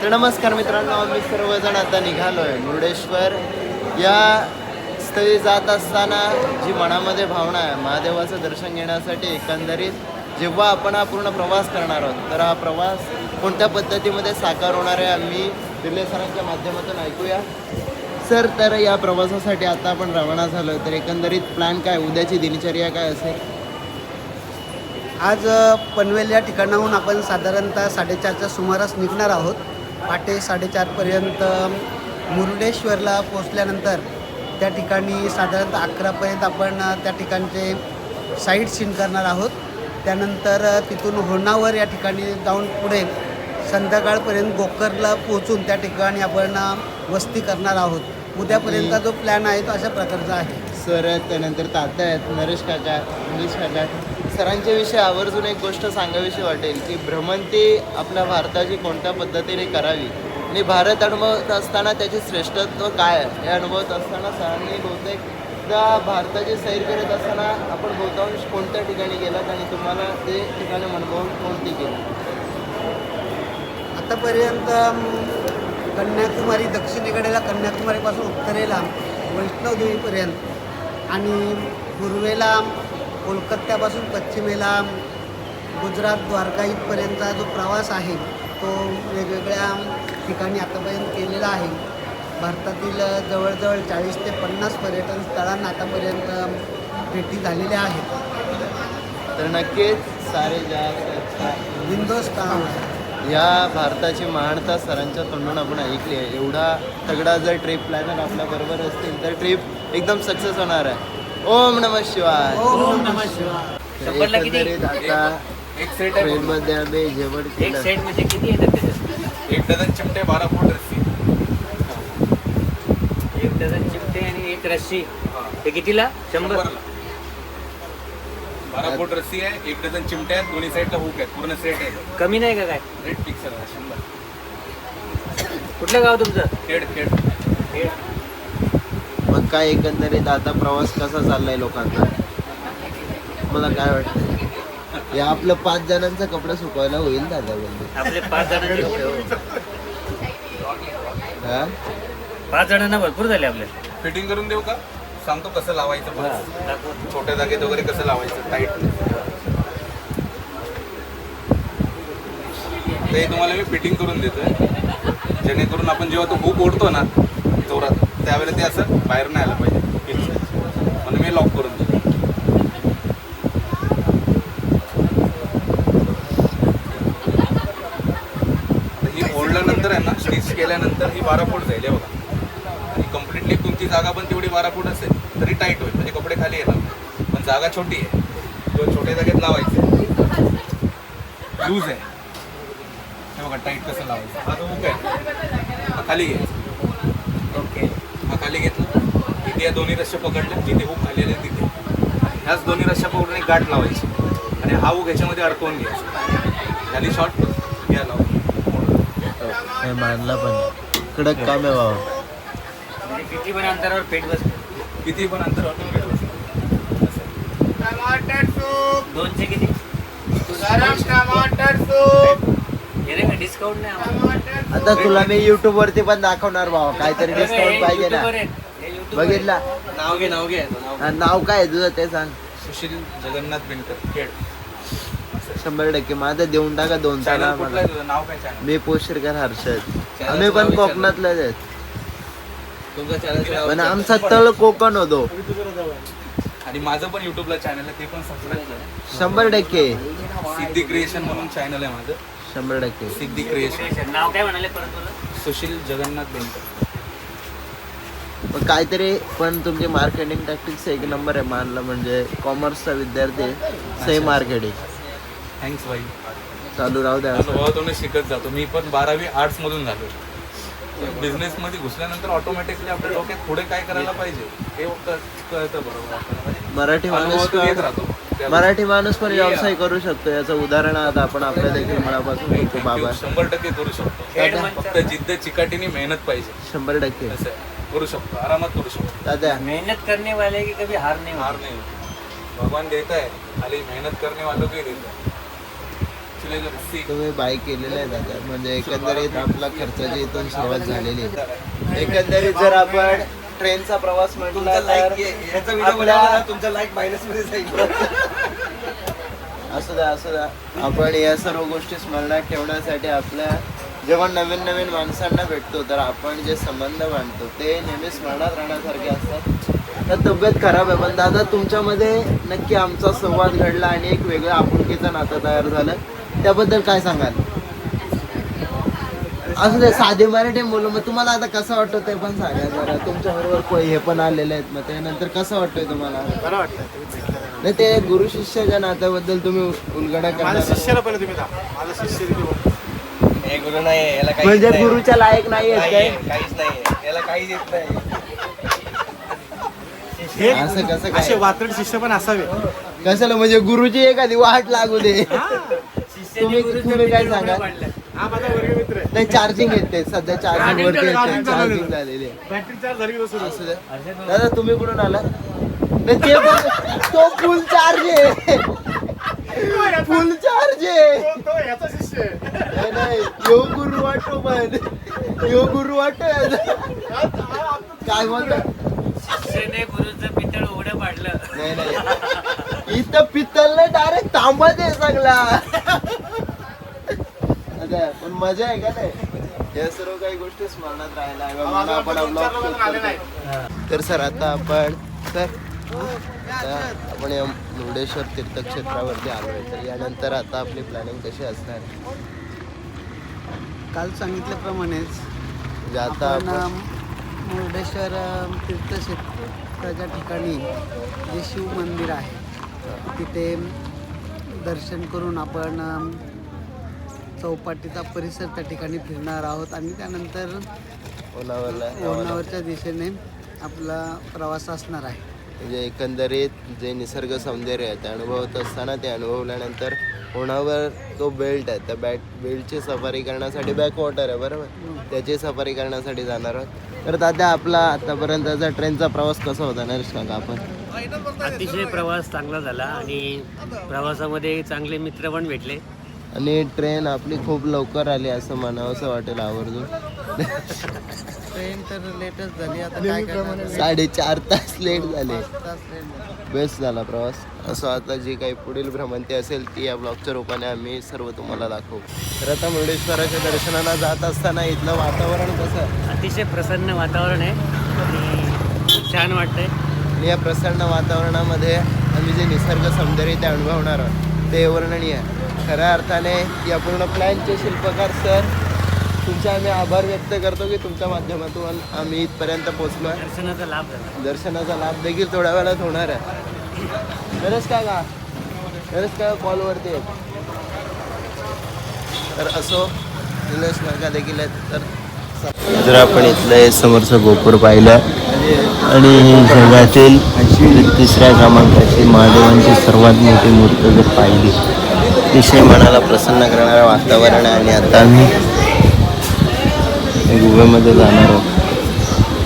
तर नमस्कार मित्रांनो, आम्ही सर्वजण आता निघालो आहे मुरुडेश्वर या स्थळी जात असताना जी मनामध्ये भावना आहे महादेवाचं दर्शन घेण्यासाठी. एकंदरीत जेव्हा आपण हा पूर्ण प्रवास करणार आहोत तर हा प्रवास कोणत्या पद्धतीमध्ये साकार होणार आहे आम्ही दिल्ले सरांच्या माध्यमातून ऐकूया. सर, तर या प्रवासासाठी आता आपण रवाना झालो तर एकंदरीत प्लॅन काय, उद्याची दिनचर्या काय असेल? आज पनवेल या ठिकाणाहून आपण साधारणतः 4:30च्या सुमारास निघणार आहोत. पहाटे 4:30पर्यंत मुरुडेश्वरला पोचल्यानंतर त्या ठिकाणी साधारणतः 11पर्यंत आपण त्या ठिकाणचे साईट सीन करणार आहोत. त्यानंतर तिथून होन्नावर या ठिकाणी जाऊन पुढे संध्याकाळपर्यंत गोकर्णला पोहोचून त्या ठिकाणी आपण वस्ती करणार आहोत. उद्यापर्यंतचा जो प्लॅन आहे तो अशा प्रकारचा आहे. सर आहेत, त्यानंतर तात्या आहेत, नरेश काका, मनीष काका. सरांच्या विषयी आवर्जून एक गोष्ट सांगावीशी वाटेल की भ्रमंती आपल्या भारताची कोणत्या पद्धतीने करावी आणि भारत अनुभवत असताना त्याचे श्रेष्ठत्व काय आहे हे अनुभवत असताना सरांनी बहुतेकदा भारताची सैर करत असताना आपण बहुतांश कोणत्या ठिकाणी गेलात आणि तुम्हाला ते ठिकाणी अनुभवून कोणती केली? आतापर्यंत कन्याकुमारी दक्षिणेकडेला कन्याकुमारीपासून उत्तरेला वैष्णवदेवीपर्यंत आणि पूर्वेला कोलकात्यापासून पश्चिमेला गुजरात द्वारका इथपर्यंतचा जो प्रवास आहे तो वेगवेगळ्या ठिकाणी आतापर्यंत केलेला आहे. भारतातील जवळजवळ 40 ते 50 पर्यटन स्थळांना आतापर्यंत भेटी झालेल्या आहेत. तर नक्कीच सारे जा हिंदुस्थान या भारताची महानता सरांच्या तोंडून आपण ऐकली आहे. एवढा तगडा जर ट्रिप प्लॅनर आपल्याबरोबर असतील तर ट्रिप एकदम सक्सेस होणार आहे. ओम नमः शिवाय. ओम नमः शिवाय. तर एकंदरीत आता एक सेट ट्रेनमध्ये आम्ही जेवण एक केलं. सेट म्हणजे किती येतात त्याच्यात? 1 डझन चिमटे 12 फूट रस्सी. 1 डझन चिमटे आणि 1 रस्सी. ते कितीला? 100. 12 फूट रस्सी आहे, 1 डझन चिमटे आहेत, दोन्ही साईडला हुक आहे, पूर्ण सेट आहे. कमी नाही का काय? रेट फिक्स आहे 100. कुठलं गाव तुमचं? खेड. मग काय एकंदरीत आता प्रवास कसा चाललाय लोकांचा, मला काय वाटतं? या आपलं 5 जणांचा कपडा सुकवायला होईल दादा बोलले. आपले 5 जणांचे कपडे हो. हा? 5 जणांना भरपूर झाले आपले. फिटिंग करून देऊ का? सांगतो कसं लावायचं हा, बस. दाखव. छोट्या जागेत वगैरे कसं लावायचं टाईट. ते तुम्हाला मी फिटिंग करून देतोय जेणेकरून आपण जेव्हा तो हुक ओढतो ना जोरात त्यावेळेला ते असं बाहेर नाही आलं पाहिजे. म्हणून मी लॉक करून देतो. ही ओढल्यानंतर आहे ना, स्टिच केल्यानंतर ही 12 फूट जाईल हे बघा. आणि कम्प्लिटली तुमची जागा पण तेवढी 12 फूट असेल तरी टाईट होईल, म्हणजे कपडे खाली येणार. पण जागा छोटी आहे, किंवा छोट्या जागेत लावायचं. लूज आहे हे बघा, टाईट कसं लावायचं. हा जो हुक आहे हा खाली घ्यायचा. ओके. हा खाली घेतला, तिथे या दोन्ही रश्या पकडल्या, जिथे हुक खाली आले तिथे ह्याच दोन्ही रश्या पकडून एक गाठ लावायची आणि हा हुक ह्याच्यामध्ये अडकवून घ्यायचा. झाली शॉर्ट घ्या लावून. हे मानला पण कडक काम आहे बाबा. म्हणजे किती पण अंतरावर पेट बसतो. किती पण अंतर ऑटोमॅटिक दोनशे किती? हे रे डिस्काउंट नाही आम्हाला. आता तुला मी युट्यूब वरती पण दाखवणार भावा, काहीतरी डिस्काउंट पाहिजे ना. YouTuber आहेत. हे YouTuber बघितला? नाव घे हा, नाव काय आहे तुझं ते सांग. सुशील जगन्नाथ बिनकर खेड. 100% माझं देऊन टाका 2 चॅनल ताला कुठलं मला. आहे तुझं? नाव काय चॅनल? मी पोशिरकर हर्षद. चॅनलचं आम्ही पण नाव विचार. कोकणातलेच आहेत, तुमचं चॅनल पण आमचा तळ कोकण होतो. आणि माझं पण युट्यूबला चॅनल आहे, ते पण सबस्क्राईब करा. 100% सिद्धी क्रिएशन म्हणून चॅनल आहे माझं. 100%. सिद्धी क्रिएशन. नाव काय म्हणाले परत तुला? सुशील जगन्नाथ बिनकर. पण काहीतरी पण तुमचे मार्केटिंग टॅक्टिक्स एक नंबर आहे मानलं. म्हणजे कॉमर्सचा विद्यार्थी सही मार्केटिंग थँक्स भाई. चालू राहू द्या. अनुभवातून शिकत जातो. मी पण 12वी आर्ट्स मधून झालो. बिझनेसमध्ये घुसल्यानंतर ऑटोमॅटिकली आपल्या डोक्यात पुढे काय करायला पाहिजे हे कळतं बरोबर आपल्याला. मराठी माणूस अनुभवातून येत पण राहतो. मराठी माणूस पण व्यवसाय करू शकतो. याचं उदाहरण आता आपण आपल्या देखील मनापासून घेतो बाबा. 100% करू शकतो. खेड फक्त जिद्द चिकाटीने मेहनत पाहिजे. 100% असं आहे. करू शकतो, आरामात करू शकतो. दादा मेहनत करने वाले की कभी हार नहीं हार होती. नाही होत. भगवान देता है, खाली मेहनत करने वालों को ही देता है. ऍक्च्युली सीट तुम्ही बाय केलेलं आहे दादा, म्हणजे एकंदरीत आपला खर्चाची इथून सुरुवात झालेली आहे. एकंदरीत जर आपण ट्रेनचा प्रवास म्हटला तर आपल्या तुमचा लाईक मायनस मध्ये जाईल. असू द्या आपण या सर्व गोष्टी स्मरणात ठेवण्यासाठी आपल्या जेव्हा नवीन नवीन माणसांना भेटतो तर आपण जे संबंध बांधतो ते नेहमी स्मरणात राहण्यासारखे असतात. तर तब्येत खराब आहे पण दादा तुमच्यामध्ये नक्की आमचा संवाद घडला आणि एक वेगळं आपुलकीचं नातं तयार झालं, त्याबद्दल काय सांगाल? असू दे साधे मराठी बोलू. मग तुम्हाला आता कसं वाटतं ते पण सांगा जरा. तुमच्याबरोबर हे पण आलेले आहेत, मग त्यानंतर कसं वाटतंय तुम्हाला? बरं वाटतं. नाही ते गुरु शिष्याच्या नात्याबद्दल तुम्ही उलगडा माझ्या करता शिष्याला पहिले तुम्ही दाखवा. माझा शिष्य हे गुरु नाही याला काही म्हणजे गुरुच्या लायक नाही आहेत काय? काहीच नाही याला काहीच येत नाही. हे असं कसं असे काय? वात्रट शिष्य पण असावे. कशाला म्हणजे गुरुची एखादी वाट लागू दे. तुम्ही काय सांगा? हा माझा वर्ग मित्र आहे. नाही चार्जिंग येते सध्या, चार्जिंग वरती येते, Charging चालू चार्जिंग झालेली आहे. बॅटरी चार्ज झाली की तो सुरू. असू द्या. दादा तुम्ही कुठून आला? नाही ते पण तो फुल चार्ज आहे, फुल चार्ज आहे. तो याचा शिष्य आहे. नाही यो गुरु वाटतो पण यो गुरु वाटतो. काय बोलतो? शिष्याने गुरुचं पितळ उघडं पाडलं. नाही इथं पित्तल नाही डायरेक्ट तांबत आहे सगळा. आता पण मजा आहे का नाही? या सर्व काही गोष्टी स्मरणात राहायला हव्या म्हणून आपण आपला vlog आले नाही. करतो. तर सर आता आपण या मुर्डेश्वर तीर्थक्षेत्रावरती आलोय, तर यानंतर आता आपली प्लॅनिंग कशी असणार? काल सांगितल्याप्रमाणेच म्हणजे आता आपण मुर्डेश्वर तीर्थक्षेत्राच्या ठिकाणी जे शिव मंदिर आहे तिथे दर्शन करून आपण चौपाटीचा परिसर त्या ठिकाणी फिरणार आहोत आणि त्यानंतर लोणावळच्या दिशेने आपला प्रवास असणार आहे. म्हणजे एकंदरीत जे निसर्ग सौंदर्य आहे ते अनुभवत असताना ते अनुभवल्यानंतर होणावर तो बेल्ट आहे, त्या बेल्टची सफारी करण्यासाठी बॅक वॉटर आहे बरोबर, त्याची सफारी करण्यासाठी जाणार आहोत. तर दादा आपला आतापर्यंतचा ट्रेनचा प्रवास कसा होता नरेश काका? आपण अतिशय प्रवास चांगला झाला आणि प्रवासामध्ये चांगले मित्र पण भेटले. आणि ट्रेन आपली खूप लवकर आली असं म्हणावं असं वाटेल आवर्जून. ट्रेन तर लेटच झाली, आता काय करणार? 4.5 तास लेट झाले. तास लेट झाली. बेस्ट झाला प्रवास. असं आता जी काही पुढील भ्रमंती असेल ती या ब्लॉगच्या रूपाने आम्ही सर्व तुम्हाला दाखवू. तर आता मुर्डेश्वराच्या दर्शनाला जात असताना इथलं वातावरण कसं आहे? अतिशय प्रसन्न वातावरण आहे आणि खूप छान वाटतंय. आणि या प्रसन्न वातावरणामध्ये आम्ही जे निसर्ग सौंदर्य ते अनुभवणार आहोत ते वर्णनीय आहे. खऱ्या अर्थाने या पूर्ण प्लॅनचे शिल्पकार सर तुमचे आम्ही आभार व्यक्त करतो की तुमच्या माध्यमातून आम्ही इथपर्यंत पोहोचलो आहे. दर्शनाचा लाभ झाला. दर्शनाचा लाभ देखील थोड्या वेळात होणार आहे. नरेश काय कॉलवरती आहेत. तर असो निलेश काका देखील आहेत. तर जर आपण इथलं समोरचं गोपूर पाहिलं आणि जगातील 3ऱ्या क्रमांकाची महादेवांची सर्वात मोठी मूर्त जर पाहिली, अतिशय मनाला प्रसन्न करणारं वातावरण आहे. आणि आता आम्ही गुहेमध्ये जाणार आहोत.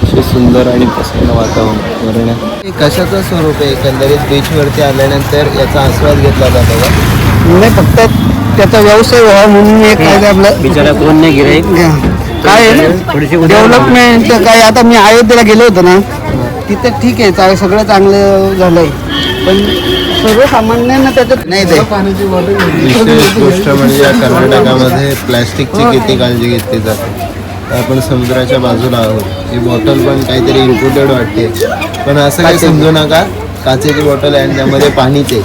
अतिशय सुंदर आणि प्रसन्न वातावरण आहे. कशाचं स्वरूप आहे एकंदरीत बीचवरती आल्यानंतर याचा आस्वाद घेतला जातो का? नाही फक्त त्याचा व्यवसाय व्हावा म्हणून एक काय आपलं बिचारा कोण नाही गिराईक. काय आहे ना डेव्हलपमेंट काय. आता मी अयोध्येला गेलो होतो ना, तिथे ठीक आहे सगळं चांगलं झालंय पण सर्वसामान्यांना त्याच्यात नाही ते. विशेष गोष्ट म्हणजे या कर्नाटकामध्ये प्लॅस्टिकची किती काळजी घेतली जाते. आपण समुद्राच्या बाजूला आहोत. ही बॉटल पण काहीतरी इम्पोर्टेड वाटते पण असं काही समजू नका. काचेची बॉटल आहे आणि त्यामध्ये पाणीच आहे.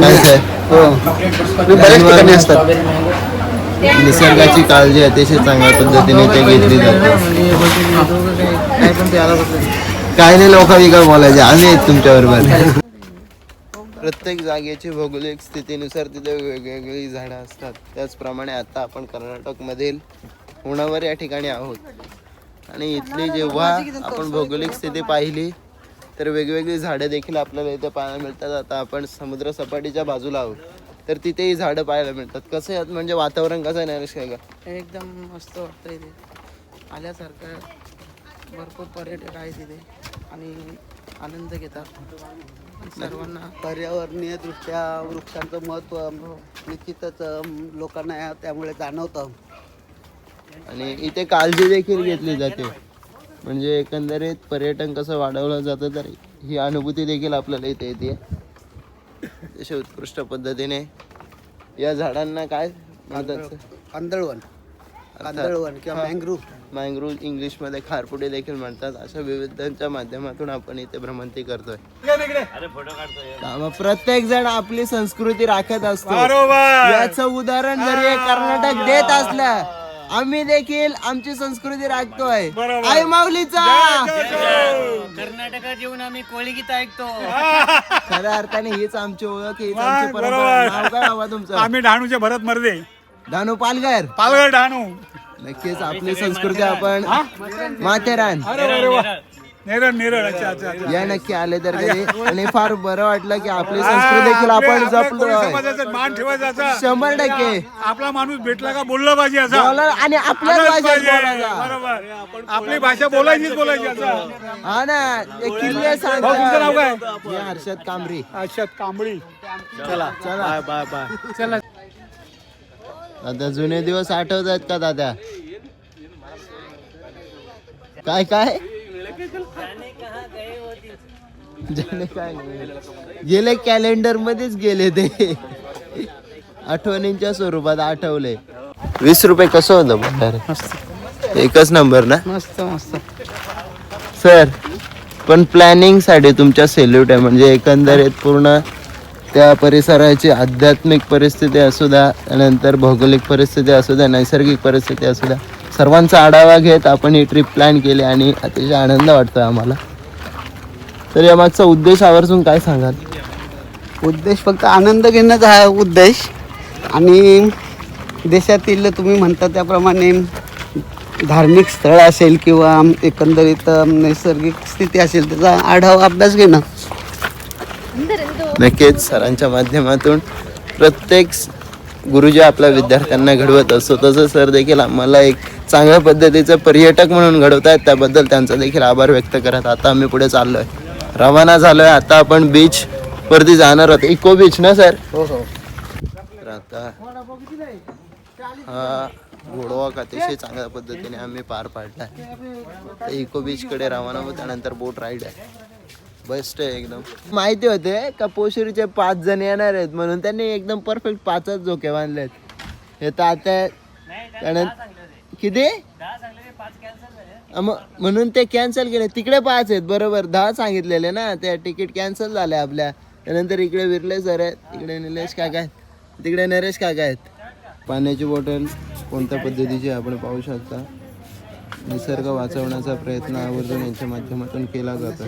काय सर? बऱ्याच ठिकाणी असतात. निसर्गाची काळजी अतिशय चांगल्या पद्धतीने ते घेतली जाते. काय नाही लोक वेगळं बोलायचे, आम्ही आहेत तुमच्याबरोबर. प्रत्येक जागेची भौगोलिक स्थितीनुसार तिथे वेगवेगळी झाडं असतात. त्याचप्रमाणे आता आपण कर्नाटकमधील होणावर या ठिकाणी आहोत आणि इथली जेव्हा आपण भौगोलिक स्थिती पाहिली तर वेगवेगळी झाडं देखील आपल्याला इथे पाहायला मिळतात. आता आपण समुद्र सपाटीच्या बाजूला आहोत तर तिथेही झाडं पाहायला मिळतात. कसं आहे म्हणजे वातावरण कसं आहे नरेश काका? एकदम मस्त वाटतं इथे आल्यासारखं. भरपूर पर्यटक आहेत तिथे आणि आनंद घेतात सर्वांना पर्यावरणीय दृष्ट्या वृक्षांचं महत्त्व निश्चितच लोकांना त्यामुळे जाणवतं. आणि इथे काळजी देखील घेतली जाते. म्हणजे एकंदरीत पर्यटन कसं वाढवलं जातं तर ही अनुभूती देखील आपल्याला इथे येते. अशा उत्कृष्ट पद्धतीने या झाडांना काय म्हणतात? कांदळवन किंवा मँग्रोव्ह इंग्लिशमध्ये खारपुडे देखील म्हणतात. अशा विविधांच्या माध्यमातून आपण इथे भ्रमंती करतोय. प्रत्येक जण आपली संस्कृती राखत असतो. याचं उदाहरण जरी हे कर्नाटक देत असलं, आम्ही देखील आमची संस्कृती राखतोय. आई माऊलीचा कर्नाटकात येऊन आम्ही कोळी गीत ऐकतो. खऱ्या अर्थाने हीच आमची ओळख, हीच आमची परंपरा. नाव काय बाबा तुमचं? आम्ही डहाणूचे भरत मर्दे, धानू पालघर. पालघर डहाणू. नक्कीच आपली संस्कृती आपण माथेरान नेरळ. अच्छा. या नक्की आले तर कधी. आणि फार बरं वाटलं की आपली संस्कृती देखील आपण जपलोय. समाजाचा मान ठेवायचा. 100% आपला माणूस भेटला का बोललं पाहिजे असं. आणि आपल्याच भाषेत बोलायचा. बरोबर. आपली भाषा बोलायचीच असं. हा ना. ते किल्ले भाऊ, तुमचं नाव काय? मी हर्षद कांबरी. अशात कांबळी. चला बाय. दादा जुने दिवस आठवत आहेत का दादा? काय जाने काय गेले कॅलेंडर मध्येच गेले ते. आठवणींच्या स्वरूपात आठवले. 20 रुपये कसं होतं भंडार? एकच नंबर ना. मस्त सर. पण प्लॅनिंग साठी तुमच्या सेल्यूट आहे. म्हणजे एकंदरीत पूर्ण त्या परिसराची आध्यात्मिक परिस्थिती असू द्या, त्यानंतर भौगोलिक परिस्थिती असू द्या, नैसर्गिक परिस्थिती असू द्या, सर्वांचा आढावा घेत आपण ही ट्रिप प्लॅन केली आणि अतिशय आनंद वाटतोय आम्हाला. तर यामागचा उद्देश आवर्जून काय सांगाल? उद्देश फक्त आनंद घेण्याचा हा उद्देश. आणि देशातील तुम्ही म्हणता त्याप्रमाणे धार्मिक स्थळ असेल किंवा एकंदरीत नैसर्गिक स्थिती असेल त्याचा आढावा अभ्यास घेणं. नक्कीच सरांच्या माध्यमातून प्रत्येक गुरुजी आपल्या विद्यार्थ्यांना घडवत असतो, तसं सर देखील आम्हाला एक चांगल्या पद्धतीचं पर्यटक म्हणून घडवत आहेत. त्याबद्दल त्यांचा देखील आभार व्यक्त करत आता आम्ही पुढे चाललोय, रवाना झालोय. आता आपण बीच वरती जाणार आहोत. इको बीच ना सर? हो. तर आता हा घोडवॉक अतिशय चांगल्या पद्धतीने आम्ही पार पाडला आहे. इको बीच कडे रवाना होत. त्यानंतर बोट राईड आहे. बेस्ट आहे एकदम. माहिती होते का पोशेरीचे 5 जण येणार आहेत म्हणून त्यांनी एकदम परफेक्ट 5च झोके बांधलेत. हे तर आता त्यानंतर किती म्हणून ते कॅन्सल केले. तिकडे 5 आहेत बरोबर. 10 सांगितलेले ना. त्या तिकीट कॅन्सल झाले आपल्या. त्यानंतर इकडे विरले सर आहेत, इकडे निलेश काका आहेत, तिकडे नरेश काका आहेत. पाण्याची बॉटल कोणत्या पद्धतीची आपण पाहू शकता. निसर्ग वाचवण्याचा प्रयत्न आवर्जून यांच्या माध्यमातून केला जातो.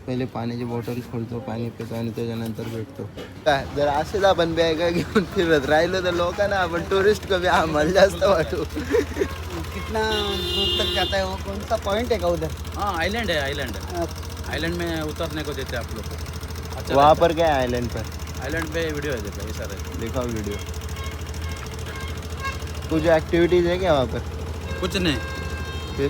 पहिले पाण्याची बॉटल खोलतो, पाणी पितो आणि त्याच्यानंतर भेटतो. काय जर असेच आपण बॅगा घेऊन फिरत राहिलो तर लोकांना आपण टुरिस्ट कमी आम्हाला जास्त वाटू. कितना दूर तक जाता है वो? कौन सा पॉइंट है का उधर? हाँ आइलैंड है आइलैंड में उतरने को देते हैं आप लोग को. अच्छा वहाँ पर क्या है आइलैंड पर? आइलैंड पे वीडियो है देखो ऐसा रहता दिखाओ वीडियो. कुछ एक्टिविटीज है क्या वहाँ पर? है. कुछ नहीं. फिर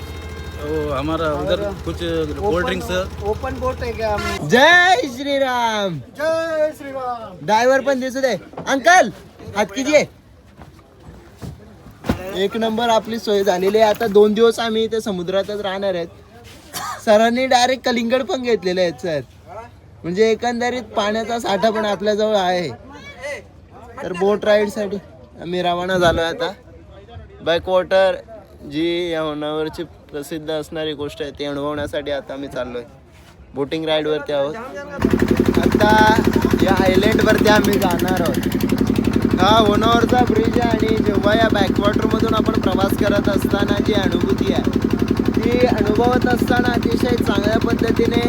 वो हमारा उधर कुछ कोल्ड ड्रिंक्स. ओपन बोट है क्या? जय श्रीराम. जय श्रीराम. ड्रायव्हर पण दिसू दे. अंकल हात कीजिए. एक नंबर आपली सोय झालेली आहे. आता 2 दिवस आम्ही इथे समुद्रातच राहणार आहेत. सरांनी डायरेक्ट कलिंगड पण घेतलेले आहेत सर. म्हणजे एकंदरीत पाण्याचा साठा पण आपल्याजवळ आहे. तर बोट राईडसाठी आम्ही रवाना झालो आहे आता. बॅकवॉटर जी या होणावरची प्रसिद्ध असणारी गोष्ट आहे ती अनुभवण्यासाठी आता आम्ही चाललोय. बोटिंग राईडवरती आहोत. आता या आयलँडवरती आम्ही जाणार आहोत. हा होणावरचा ब्रिज आहे आणि जेव्हा या बॅकवॉटरमधून आपण प्रवास करत असताना जी अनुभूती आहे ती अनुभवत असताना अतिशय चांगल्या पद्धतीने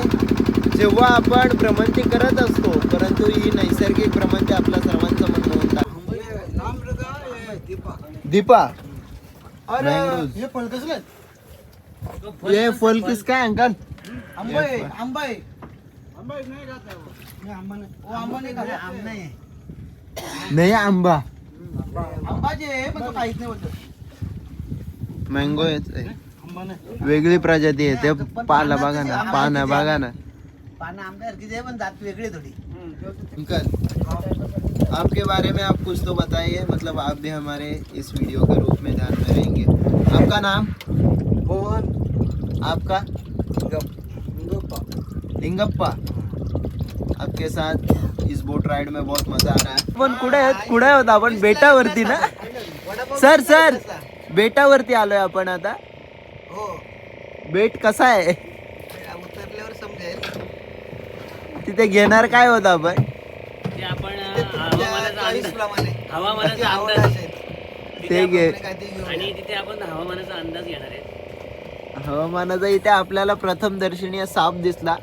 जेव्हा आपण भ्रमंती करत असतो, परंतु ही नैसर्गिक भ्रमंती आपल्या सर्वांचं म्हणणं होता. दीपा हे फळ कसलं? ये फल किसका है अंकल? आंबा है. नहीं खाता है वो. आंबा नहीं खाता. आम नहीं. नाही आंबा आंबा जे आहे पण तो काहीच नाही बोलतो. मँगो आहे. वेगळी प्रजाती आहे. ते पाला बघा ना, पानं बघा ना. पानं आंब्यासारखी जे पण जात वेगळी थोडी. अंकल, आपके बारे में आप कुछ तो बताइए, मतलब आप भी हमारे इस वीडियो के रूप में ध्यान में रहेंगे. आपका नाम? मोहन आपका? लिंगप्पा. आपके साथ इस बोट राइड में बहुत मजा आ रहा है. पण कुठे होता आपण? बेटावरती ना सर बेटावरती आलोय आपण आता. हो, बेट कसा आहे? उतरल्यावर समजेल. तिथे घेणार काय होतं आपण? ते आपण चॉईस प्रमाणे हवामानाचा आवड अंदाज असेल ते घे. आणि तिथे आपण हवामानाचा अंदाज घेणार आहे. हवामानाचा इथे आपल्याला प्रथम दर्शनीय साप दिसला.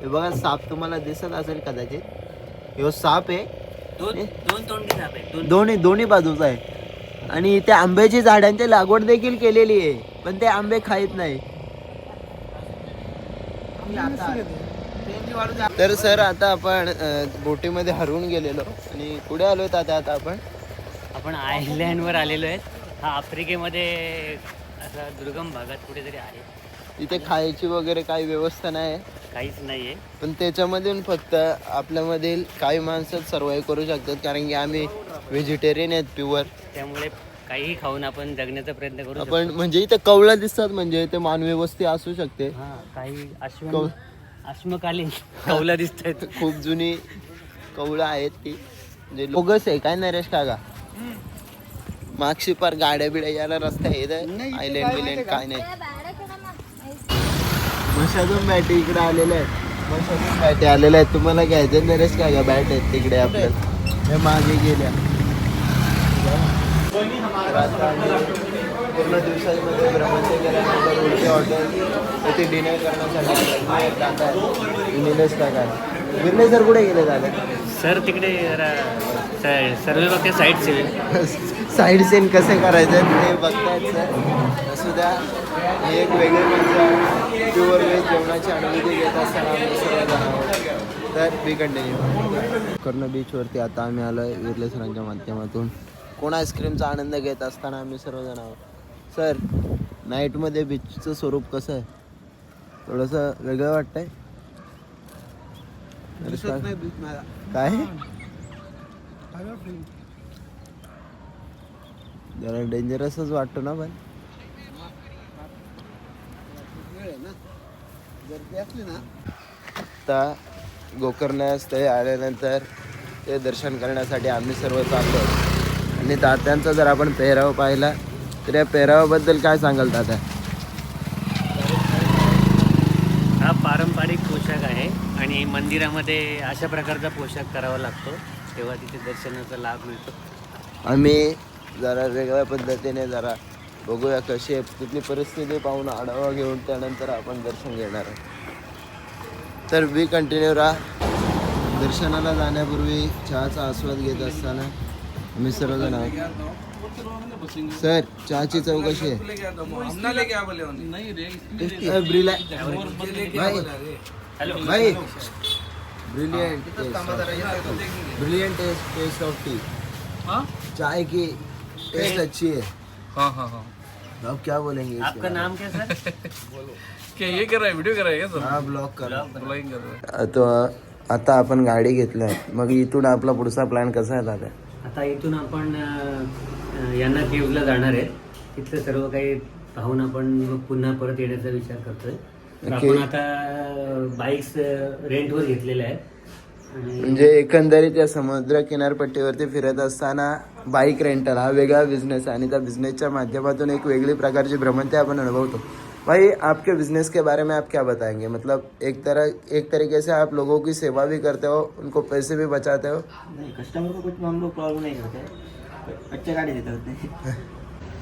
हे बघा, साप तुम्हाला दिसत असेल कदाचित. ह्यो साप आहे. दोन तोंडी साप आहे. दोन्ही बाजूचा आहे. आणि इथे आंब्याची झाडांची लागवड देखील केलेली आहे, पण ते आंबे खाईत नाही. तर सर, आता आपण बोटीमध्ये हरवून गेलेलो आणि पुढे आलोय आता आपण आयलँडवर आलेलो आहेत. हा आफ्रिकेमध्ये असा दुर्गम भागात कुठेतरी आहे. इथे खायची वगैरे काही व्यवस्था नाही आहे, काहीच नाहीये. पण त्याच्यामधून फक्त आपल्यामधील काही माणसं सर्वाईव्ह करू शकतात, कारण की आम्ही व्हेजिटेरियन आहेत प्युअर. त्यामुळे काही खाऊन आपण जगण्याचा प्रयत्न करू शकतो. आपण म्हणजे इथे कवळा दिसतात, म्हणजे इथे मानवी वस्ती असू शकते. हा, काही अश्मकालीन कौला दिसत आहेत. खूप जुनी कवळं आहेत ती, म्हणजे बोगस आहे काय नरेश काका? मागशी पार गाड्या बिड्या यायला रस्ता आहे. आयलँड बिलँड काय नाही. मशागून बॅटी इकडे आलेल्या आहेत. मशागून बॅटी आलेल्या आहेत. तुम्हाला घ्यायचे नरेश काका? बॅट आहेत तिकडे आपल्याला, हे मागे गेल्या. पूर्ण दिवसामध्ये भ्रमंती केल्यानंतर उलटे हॉटेल येथे डिनर करण्यासाठी जात आहे. निलेश काका, विरले सर कुठे गेले दादा? सर तिकडे जरा सर्व बघते साईड सीन कसे करायचे ते बघतायत सर. असू द्या, ही एक वेगळी म्हणजे प्युअर वेज जेवणाची अनुभूती घेत असताना आम्ही सर्वजण आहोत. तर बी कंटिन्यू. कर्ण बीचवरती आता आम्ही आलो आहे विरले सरांच्या माध्यमातून. कोण आईस्क्रीमचा आनंद घेत असताना आम्ही सर्वजण आहोत. सर, नाईटमध्ये बीचचं स्वरूप कसं आहे? थोडंसं वेगळं वाटतंय काय? जरा डेंजरसच वाटतो ना. पण आता गोकर्ण स्थळी आल्यानंतर ते दर्शन करण्यासाठी आम्ही सर्व चाललो. आणि तात्यांचा जर आपण पेहराव पाहिला तर या पेहरावाबद्दल काय सांगाल तात्या? हा पारंपरिक पोशाख आहे आणि मंदिरामध्ये अशा प्रकारचा पोशाख करावा लागतो, तेव्हा तिथे दर्शनाचा लाभ मिळतो. आम्ही जरा वेगळ्या पद्धतीने जरा बघूया कशी आहे तिथली परिस्थिती पाहून आढावा घेऊन त्यानंतर आपण दर्शन घेणार आहे. तर बी कंटिन्यू राहा. दर्शनाला जाण्यापूर्वी चहाचा आस्वाद घेत असताना आम्ही सर्वजण आहोत. सर, चहाची चव कशी आहे? भाई, ब्रिलियंट टेस्ट ऑफ टी. चाय की टेस्ट अच्छी है. हाँ. अब क्या बोलेंगे इसके आपका बारे में? नाम क्या सर? क्या ये कर रहा है? वीडियो कर रहा है क्या? हाँ, ब्लॉग कर. ब्लॉगिंग कर रहा है. तो आता आपण गाडी घेतली आहे, मग इथून आपला पुढचा प्लॅन कसा आहे दादा? आता इथून आपण यांना केव्हला जाणार आहे. तिथलं सर्व काही पाहून आपण मग पुन्हा परत येण्याचा विचार करतोय. तर ओके. आपण आता बाईक्स रेंटवर घेतलेल्या आहेत. आणि म्हणजे एकंदरीत या समुद्र किनारपट्टीवरती फिरत असताना बाईक रेंटल हा वेगळा बिझनेस आहे आणि त्या बिझनेसच्या माध्यमातून एक वेगळी प्रकारची भ्रमंती आपण अनुभवतो. भाई, आपके बिजनेस के बारे में आप क्या बताएंगे? मतलब एक तरीके से आप लोगों की सेवा भी करते हो, उनको पैसे भी बचाते हो. नहीं, कस्टमर को कुछ हम लोग प्रॉब्लम नहीं करते, अच्छे गाड़ी देते होते.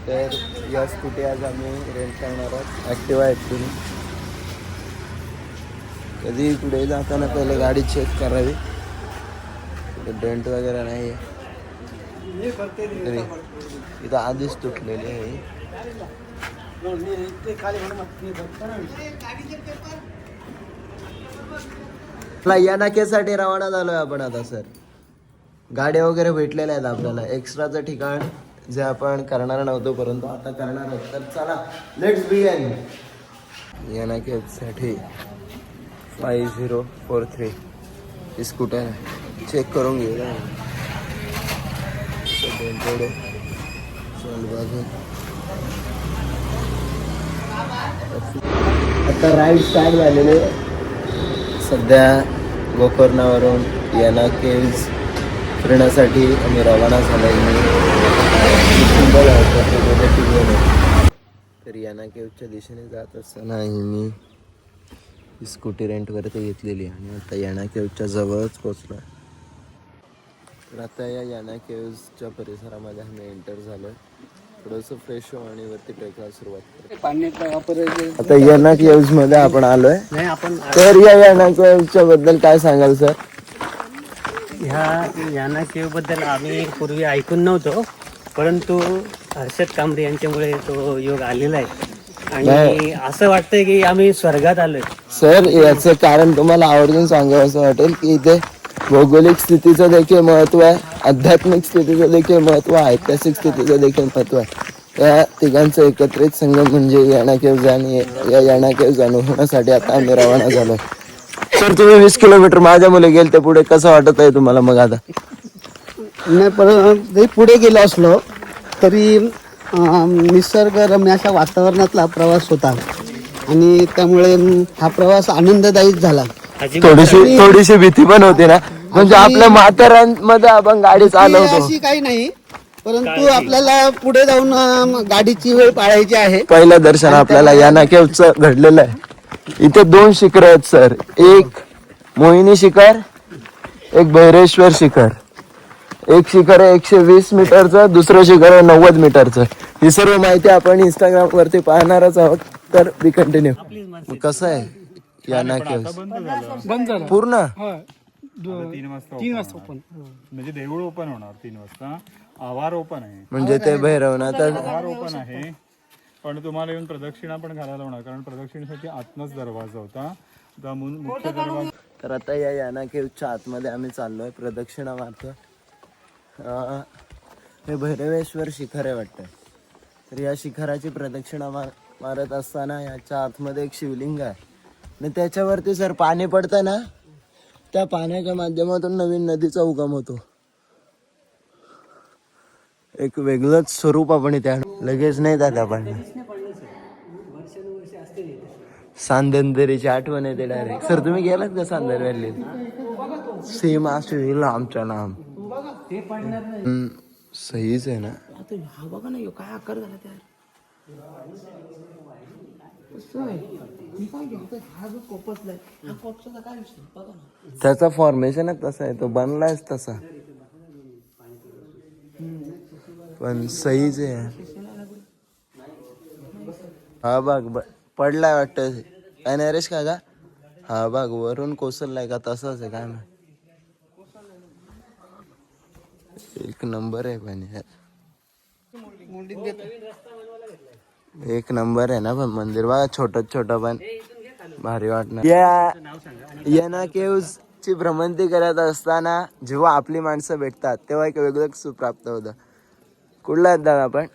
तर या स्कूटी आज आम्ही रेंट करणार आहोत. Activa actually. कधी पुढे जाताना पहिले गाडी चेक करावी, डेंट वगैरे नाही आहे. तरी इथं आधीच तुटलेली आहे. या नाक्यासाठी रवाना झालोय आपण आता. सर, गाड्या वगैरे भेटलेल्या आहेत आपल्याला. एक्स्ट्राचं ठिकाण जे आपण करणार नव्हतो परंतु आता करणार आहोत. तर चला, लेट्स बिगिन. या नाक्यासाठी 5043 स्कूटर आहे. चेक करून घे आता राईड स्टार्ट झालेले. सध्या गोकर्णावरून याना केव्ज फिरण्यासाठी आम्ही रवाना झालो. तर याना केव्जच्या दिशेने जात असताना मी स्कूटी रेंटवरती घेतलेली आणि आता याना केव्जच्या जवळच पोचलो. तर आता या याना केव्जच्या परिसरामध्ये आम्ही एंटर झालो. थोडंसं फ्रेश हो आणि वरती ट्रेकला सुरुवात करू. आता याना केव्ज मध्ये आपण आलोय. तर या याना केव्जच्या बद्दल काय सांगाल सर? ह्या याना केव्हबद्दल आम्ही पूर्वी ऐकून नव्हतो, परंतु हर्षद कांबरे यांच्यामुळे तो योग आलेला आहे आणि असं वाटतंय की आम्ही स्वर्गात आलोय. सर याचं कारण तुम्हाला आवर्जून सांगावं असं वाटेल की इथे भौगोलिक स्थितीचं देखील महत्व आहे, आध्यात्मिक स्थितीचं देखील महत्व आहे, ऐतिहासिक स्थितीचं देखील महत्व आहे. या तिघांचं एकत्रित संगम म्हणजे याना केव्ज आणि या याना केव्ज अनुभवण्यासाठी आता आम्ही रवाना झालो. सर तुम्ही 20 किलोमीटर माझ्या मुले गेले ते पुढे कसं वाटत आहे तुम्हाला मग आता? नाही पण जरी पुढे गेलो असलो तरी निसर्गरम्य अशा वातावरणातला प्रवास होता आणि त्यामुळे हा प्रवास आनंददायीच झाला. थोडीशी भीती पण होती ना, म्हणजे आपल्या म्हाताऱ्यांमध्ये आपण गाडी चालवतो अशी काही नाही, परंतु आपल्याला पुढे जाऊन गाडीची वेळ पाळायची आहे. पहिलं दर्शन आपल्याला याना केव्जचं घडलेलं आहे. इथे 2 शिखर आहेत सर, एक मोहिनी शिखर, एक भैरेश्वर शिखर. एक शिखर आहे 120 मीटरचं, दुसरं शिखर आहे 90 मीटरचं. ही सर्व माहिती आपण इंस्टाग्राम वरती पाहणारच आहोत. तर बी कंटिन्यू. कसं आहे याना केव्ज बंद झालं पूर्ण? 3 वाजता ओपन, म्हणजे देऊळ ओपन होणार 3 वाजता. आवार ओपन आहे, म्हणजे ते भैरवनाथ आवार ओपन आहे. पण तुम्हाला येऊन प्रदक्षिणा पण घालायला होणार, कारण प्रदक्षिणेसाठी आतनच दरवाजा होता. आता मुख्य दरवाजा. तर आता या याना केव्जच्या आतमध्ये आम्ही चाललोय, प्रदक्षिणा मारतो. हे भैरवेश्वर शिखर आहे वाटतं. तर या शिखराची प्रदक्षिणा मारत असताना याच्या आतमध्ये एक शिवलिंग आहे आणि त्याच्यावरती सर पाणी पडतं ना, त्या पाण्याच्या माध्यमातून नवीन नदीचा उगम होतो. एक वेगळंच स्वरूप आपण इथे लगेच नाही जात आपण. सांदनदरीची आठवण येते डायरेक्ट. सर तुम्ही गेलात का सांदन व्हॅली? सेम असेल आमच्या नाम. सहीच आहे ना. काय आकार झाला त्या त्याचा फॉर्मेशन तसा आहे, तो बनलायच तसा, पण सहीच आहे. हा भाग पडलाय वाटतं. काय नाही रेश का? हा भाग वरून कोसळलाय का तसाच आहे काय नाही. एक नंबर आहे पण एक नंबर आहे ना. पण मंदिर बघा छोट पण भारी वाटणार. याना केव्ज ची भ्रमंती करत असताना जेव्हा आपली माणसं भेटतात तेव्हा एक वेगळंच सुख प्राप्त होतं. कुठला आहेत दादा आपण?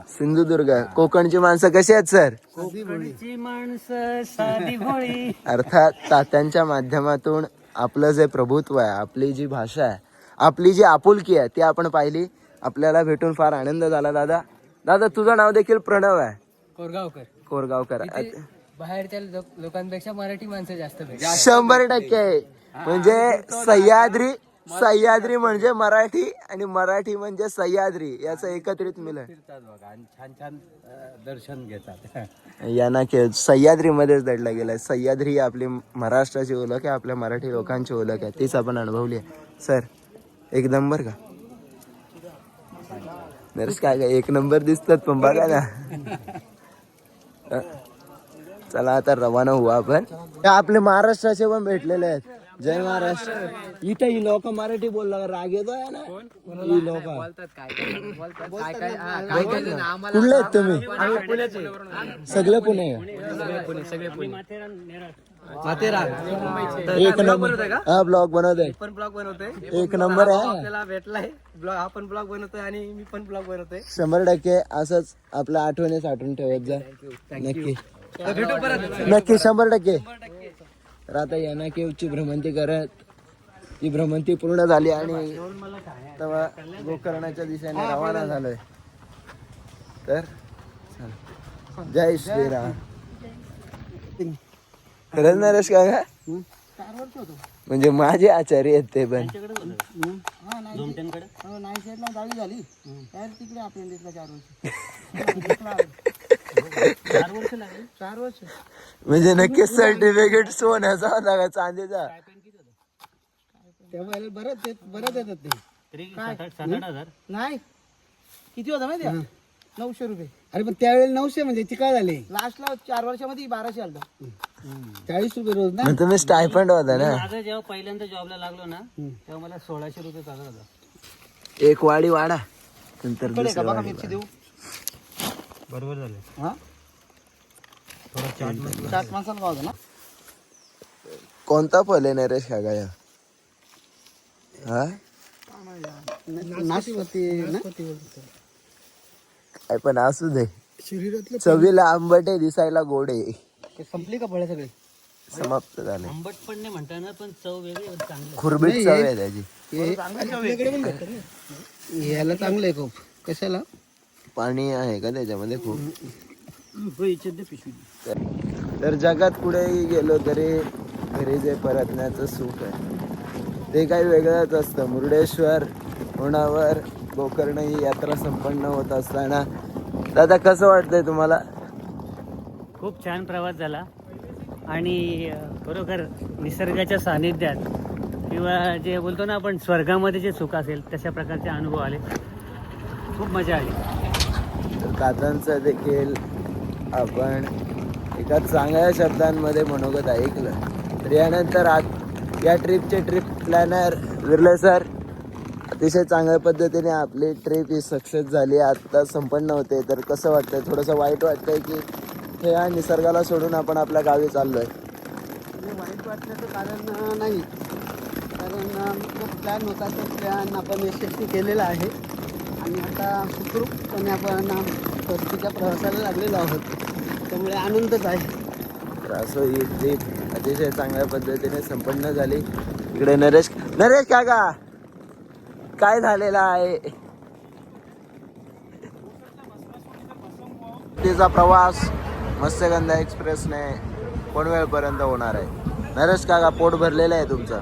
सिंधुदुर्ग. कोकणची माणसं कशी आहेत सर? कोकणची माणसं साधी भोळी. अर्थात तात्यांच्या माध्यमातून आपलं जे प्रभुत्व आहे, आपली जी भाषा आहे, आपली जी आपुलकी आहे ती आपण पाहिली. आपल्याला भेटून फार आनंद झाला. दादा तुझं नाव देखील प्रणव आहे. कोरगावकर. बाहेरच्या लोकांपेक्षा मराठी माणसं जास्त 100% म्हणजे सह्याद्री म्हणजे मराठी आणि मराठी म्हणजे सह्याद्री याचं एकत्रित मिलन. छान दर्शन घेतात. याना केव्ज सह्याद्री मध्येच दडला गेलाय. सह्याद्री ही आपली महाराष्ट्राची ओळख आहे, आपल्या मराठी लोकांची ओळख आहे, तीच आपण अनुभवली आहे. सर एक नंबर का? नरेश काय एक नंबर दिसतात पण बघा ना. चला आता रवाना होऊ आपण. आपले महाराष्ट्राचे पण भेटलेले आहेत. जय महाराष्ट्र. इथे ही लोक मराठी बोलला राग येतो ना. ही लोक कुठले आहेत तुम्ही? सगळे पुणे. एक नंबर. हा ब्लॉग बनवतोय. एक नंबर आहे. आपल्याला भेटलाय ब्लॉग, आपण ब्लॉग बनवतोय आणि मी पण ब्लॉग बनवतोय. 100% असंच आपल्या आठवणी साठवून ठेवत जा. नक्की. नक्की 100%. तर आता याना केवची भ्रमंती करत ती भ्रमंती पूर्ण झाली आणि तेव्हा गोकर्णाच्या दिशेने रवाना झालोय. तर चला. जय श्रीराम. खरंच नरेश काका म्हणजे माझे आचार्य आहेत ते पण. म्हणजे नक्कीच सर्टिफिकेट सोन्याचा होता का चांदीचा? बरंच येतात ते. नाही किती होता माहिती आहे? 900 रुपये. अरे पण त्यावेळेला 900 म्हणजे ती काय झाली लास्टला 4 वर्षामध्ये 1200 आलं. 40 रुपये रोज ना. तुम्ही स्टायफंड होता ना. माझं जेव्हा पहिल्यांदा जॉबला लागलो ना तेव्हा मला 1600 रुपये पगार होता. एक वाडी वाडा नंतर दुसरी वाडी मिरची देऊ. बरोबर झालं. हा चाट मसाला पावतो ना. कोणता फल आहे नरेश काका या? हा नाशपती ना. काय पण असू दे, शरीरातलं चवीला आंबट आहे, दिसायला गोड आहे. संपली का फळे सगळे? समाप्त झाले. आंबट पण नाही म्हणता ना, पण चव वेगळी आणि चांगली. खुरबीत चव आहे त्याची. याला चांगलं आहे खूप. कशाला? पाणी आहे का त्याच्यामध्ये खूप. तर जगात कुठेही गेलो तरी घरी जे परतण्याचं सुख आहे ते काही वेगळंच असतं. मुरुडेश्वर होणावर गोकर्ण ही यात्रा संपन्न होत असताना दादा कसं वाटतंय तुम्हाला? खूप छान प्रवास झाला आणि खरोखर निसर्गाच्या सानिध्यात किंवा जे बोलतो ना आपण स्वर्गामध्ये जे सुख असेल तशा प्रकारचे अनुभव आले. खूप मजा आली. तर काकांचं देखील आपण एका चांगल्या शब्दांमध्ये मनोगत ऐकलं. तर यानंतर या ट्रिपचे ट्रिप प्लॅनर विरले सर अतिशय चांगल्या पद्धतीने आपली ट्रिप ही सक्सेस झाली, आत्ता संपन्न होते. तर कसं वाटतंय? थोडंसं वाईट वाटतंय की हे या निसर्गाला सोडून आपण आपल्या गावी चाललोय? वाईट वाटण्याचं कारण नाही, कारण जो प्लॅन होता तो प्लॅन आपण यशस्वी केलेला आहे आणि आता सुखरूपपणे आपण परतीच्या प्रवासाला लागलेलो आहोत. त्यामुळे आनंदच आहे. तर असं ही ट्रिप अतिशय चांगल्या पद्धतीने संपन्न झाली. इकडे नरेश काका काय झालेला आहे? तिचा प्रवास मत्स्यगंधा एक्सप्रेसने पनवेलपर्यंत होणार आहे. नरेश काका पोट भरलेलं आहे तुमचं?